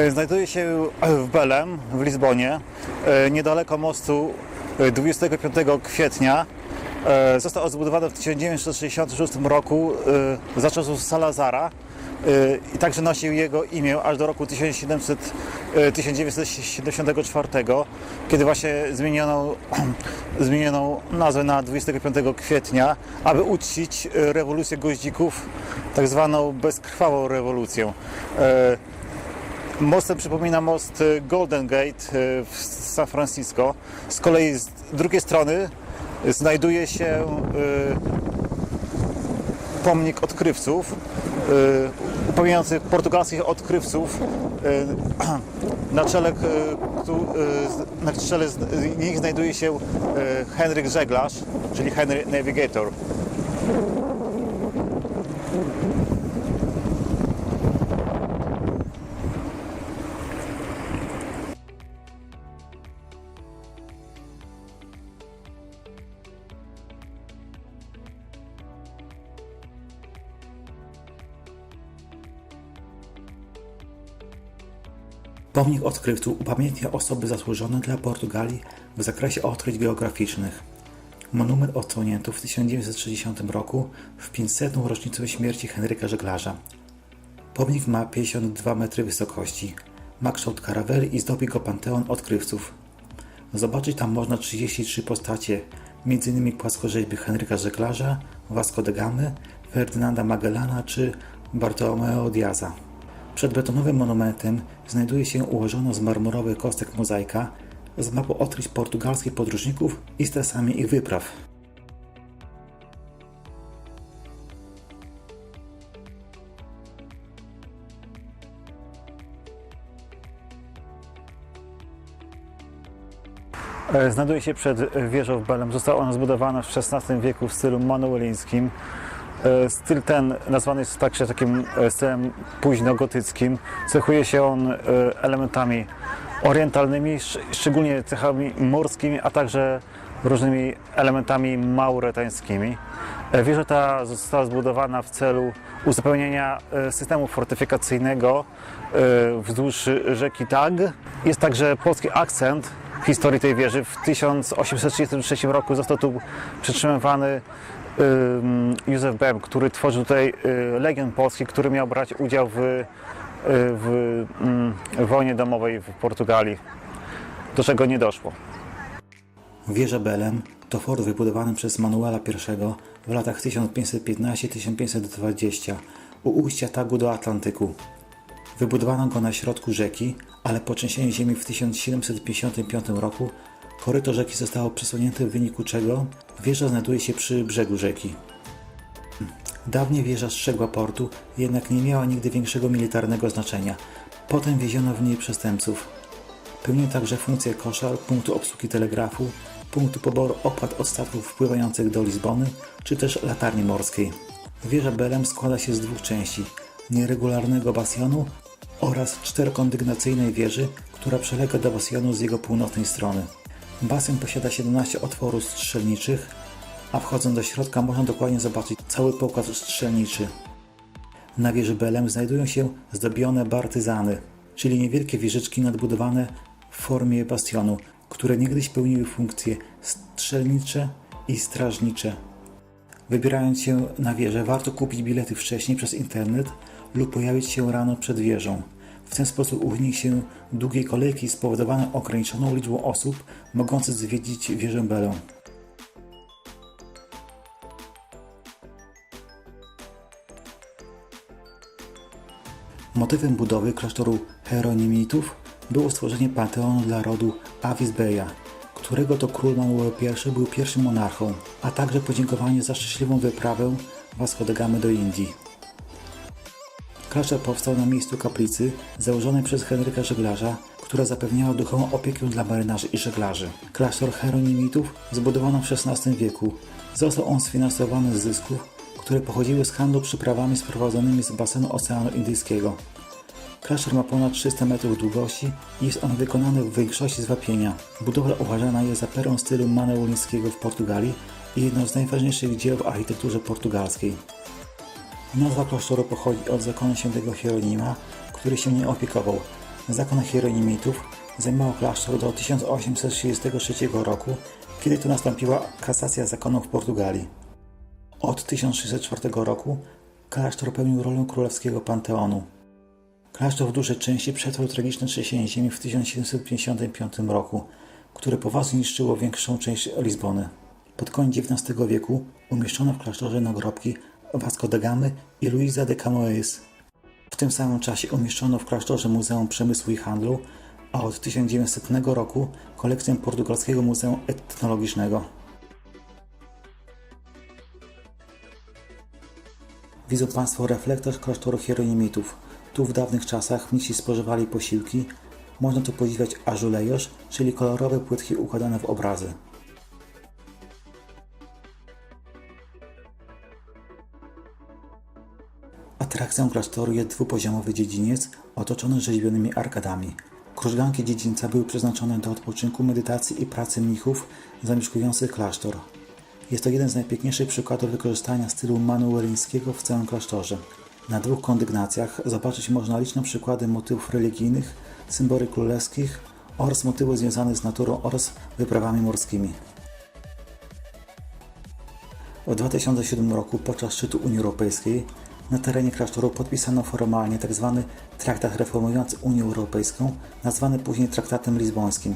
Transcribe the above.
Znajduje się w Belem, w Lizbonie, niedaleko mostu 25 kwietnia. Został zbudowany w 1966 roku za czasów Salazara i także nosił jego imię aż do roku 1974, kiedy właśnie zmieniono nazwę na 25 kwietnia, aby uczcić rewolucję goździków, tak zwaną bezkrwawą rewolucję. Mostem przypomina most Golden Gate w San Francisco. Z kolei z drugiej strony znajduje się pomnik odkrywców, upamiętniający portugalskich odkrywców, na czele nich znajduje się Henryk Żeglarz, czyli Henry Navigator. Pomnik odkrywców upamiętnia osoby zasłużone dla Portugalii w zakresie odkryć geograficznych. Monument odsłonięto w 1960 roku w 500. rocznicę śmierci Henryka Żeglarza. Pomnik ma 52 metry wysokości, ma kształt karaweli i zdobi go panteon odkrywców. Zobaczyć tam można 33 postacie, m.in. płaskorzeźby Henryka Żeglarza, Vasco da Gamy, Ferdynanda Magellana czy Bartolomeo Diaza. Przed betonowym monumentem znajduje się ułożona z marmurowych kostek mozaika z mapą odkryć portugalskich podróżników i z trasami ich wypraw. Znajduje się przed wieżą w Belem. Została ona zbudowana w XVI wieku w stylu manuelińskim. Styl ten nazwany jest także takim stylem późnogotyckim. Cechuje się on elementami orientalnymi, szczególnie cechami morskimi, a także różnymi elementami mauretańskimi. Wieża ta została zbudowana w celu uzupełnienia systemu fortyfikacyjnego wzdłuż rzeki Tag. Jest także polski akcent w historii tej wieży. W 1833 roku został tu przetrzymywany Józef Bem, który tworzył tutaj Legion Polski, który miał brać udział w wojnie domowej w Portugalii, do czego nie doszło. Wieża Belem to fort wybudowany przez Manuela I w latach 1515-1520 u ujścia Tagu do Atlantyku. Wybudowano go na środku rzeki, ale po trzęsieniu ziemi w 1755 roku koryto rzeki zostało przesunięte, w wyniku czego wieża znajduje się przy brzegu rzeki. Dawniej wieża strzegła portu, jednak nie miała nigdy większego militarnego znaczenia. Potem wieziono w niej przestępców. Pełnił także funkcję koszar, punktu obsługi telegrafu, punktu poboru opłat od statków wpływających do Lizbony, czy też latarni morskiej. Wieża Belem składa się z dwóch części: nieregularnego bastionu oraz czterokondygnacyjnej wieży, która przylega do bastionu z jego północnej strony. Bastion posiada 17 otworów strzelniczych, a wchodząc do środka można dokładnie zobaczyć cały pokład strzelniczy. Na wieży Belem znajdują się zdobione bartyzany, czyli niewielkie wieżyczki nadbudowane w formie bastionu, które niegdyś pełniły funkcje strzelnicze i strażnicze. Wybierając się na wieżę, warto kupić bilety wcześniej przez internet lub pojawić się rano przed wieżą. W ten sposób uniknie się długiej kolejki spowodowanej ograniczoną liczbą osób mogących zwiedzić wieżę Belem. Motywem budowy klasztoru Hieronimitów było stworzenie panteonu dla rodu Avis Beja, którego to król Manuel I był pierwszym monarchą, a także podziękowanie za szczęśliwą wyprawę Vasco da Gamy do Indii. Klasztor powstał na miejscu kaplicy założonej przez Henryka Żeglarza, która zapewniała duchową opiekę dla marynarzy i żeglarzy. Klasztor Hieronimitów zbudowano w XVI wieku. Został on sfinansowany z zysków, które pochodziły z handlu przyprawami sprowadzonymi z basenu Oceanu Indyjskiego. Klasztor ma ponad 300 metrów długości i jest on wykonany w większości z wapienia. Budowla uważana jest za perłą stylu manuelińskiego w Portugalii i jedną z najważniejszych dzieł w architekturze portugalskiej. Nazwa klasztoru pochodzi od zakonu świętego Hieronima, który się nie opiekował. Zakon hieroниmitów zajmował klasztor do 1833 roku, kiedy to nastąpiła kasacja zakonu w Portugalii. Od 1604 roku klasztor pełnił rolę królewskiego panteonu. Klasztor w dużej części przetrwał tragiczne trzęsienie ziemi w 1755 roku, które poważnie niszczyło większą część Lizbony. Pod koniec XIX wieku umieszczono w klasztorze nagrobki Vasco da Gamy i Luisa de Camões. W tym samym czasie umieszczono w klasztorze Muzeum Przemysłu i Handlu, a od 1900 roku kolekcję Portugalskiego Muzeum Etnologicznego. Widzą Państwo reflektor klasztoru hieroниmitów. Tu w dawnych czasach mnisi spożywali posiłki. Można tu podziwiać azulejosz, czyli kolorowe płytki układane w obrazy. Atrakcją klasztoru jest dwupoziomowy dziedziniec otoczony rzeźbionymi arkadami. Krużganki dziedzińca były przeznaczone do odpoczynku, medytacji i pracy mnichów zamieszkujących klasztor. Jest to jeden z najpiękniejszych przykładów wykorzystania stylu manuelińskiego w całym klasztorze. Na dwóch kondygnacjach zobaczyć można liczne przykłady motywów religijnych, symboli królewskich oraz motywów związanych z naturą oraz wyprawami morskimi. W 2007 roku podczas szczytu Unii Europejskiej na terenie klasztoru podpisano formalnie tzw. traktat reformujący Unię Europejską, nazwany później Traktatem Lizbońskim.